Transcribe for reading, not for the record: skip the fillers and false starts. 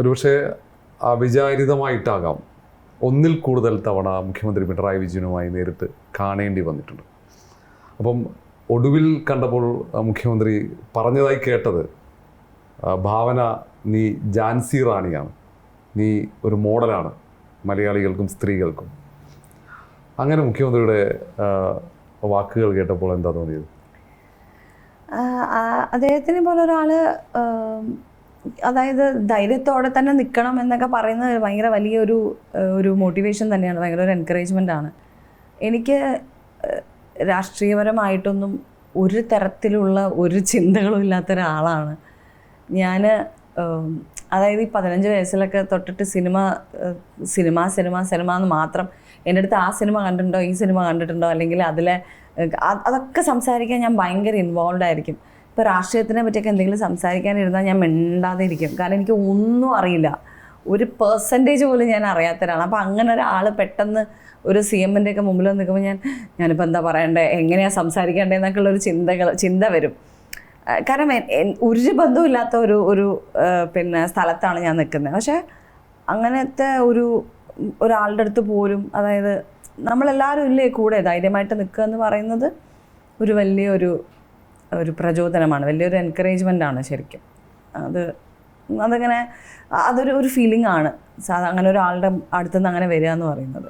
ഒരുപക്ഷെ അവിചാരിതമായിട്ടാകാം ഒന്നിൽ കൂടുതൽ തവണ മുഖ്യമന്ത്രി പിണറായി വിജയനുമായി നേരിട്ട് കാണേണ്ടി വന്നിട്ടുണ്ട്. അപ്പം ഒടുവിൽ കണ്ടപ്പോൾ മുഖ്യമന്ത്രി പറഞ്ഞതായി കേട്ടത്, ഭാവന നീ ഝാൻസി റാണിയാണ്, നീ ഒരു മോഡലാണ് മലയാളികൾക്കും സ്ത്രീകൾക്കും. അങ്ങനെ മുഖ്യമന്ത്രിയുടെ വാക്കുകൾ കേട്ടപ്പോൾ എന്താ തോന്നിയത്? അദ്ദേഹത്തിനെ പോലെ ഒരാൾ, അതായത് ധൈര്യത്തോടെ തന്നെ നിൽക്കണം എന്നൊക്കെ പറയുന്നത് ഭയങ്കര വലിയൊരു മോട്ടിവേഷൻ തന്നെയാണ്, ഭയങ്കര ഒരു എൻകറേജ്മെൻ്റ് ആണ്. എനിക്ക് രാഷ്ട്രീയപരമായിട്ടൊന്നും ഒരു തരത്തിലുള്ള ഒരു ചിന്തകളും ഇല്ലാത്ത ഒരാളാണ് ഞാൻ. അതായത് ഈ 15 വയസ്സിലൊക്കെ തൊട്ടിട്ട് സിനിമ എന്ന് മാത്രം, എൻ്റെ അടുത്ത് ആ സിനിമ കണ്ടിട്ടുണ്ടോ, ഈ സിനിമ കണ്ടിട്ടുണ്ടോ, അല്ലെങ്കിൽ അതൊക്കെ സംസാരിക്കാൻ ഞാൻ ഭയങ്കര ഇൻവോൾവ് ആയിരിക്കും. ഇപ്പോൾ രാഷ്ട്രീയത്തിനെ പറ്റിയൊക്കെ എന്തെങ്കിലും സംസാരിക്കാനിരുന്നാൽ ഞാൻ മിണ്ടാതെ ഇരിക്കും. കാരണം എനിക്ക് ഒന്നും അറിയില്ല, ഒരു പെർസെൻറ്റേജ് പോലും ഞാൻ അറിയാത്തവരാണ്. അപ്പോൾ അങ്ങനെ ഒരാൾ പെട്ടെന്ന് ഒരു CM-ൻ്റെ ഒക്കെ മുമ്പിൽ നിൽക്കുമ്പോൾ ഞാനിപ്പോൾ എന്താ പറയണ്ടേ, എങ്ങനെയാണ് സംസാരിക്കേണ്ടതെന്നൊക്കെ ഉള്ളൊരു ചിന്ത വരും. കാരണം ഒരു ബന്ധമില്ലാത്ത ഒരു സ്ഥലത്താണ് ഞാൻ നിൽക്കുന്നത്. പക്ഷേ അങ്ങനത്തെ ഒരാളുടെ അടുത്ത് പോലും, അതായത് നമ്മളെല്ലാവരും ഇല്ലേ കൂടെ ധൈര്യമായിട്ട് നിൽക്കുക എന്ന് പറയുന്നത് ഒരു വലിയൊരു പ്രചോദനമാണ്, വലിയൊരു എൻകറേജ്മെൻ്റ് ആണ് ശരിക്കും. അതങ്ങനെ അതൊരു ഫീലിംഗ് ആണ് അങ്ങനെ ഒരാളുടെ അടുത്തുനിന്ന് അങ്ങനെ വരിക എന്ന് പറയുന്നത്.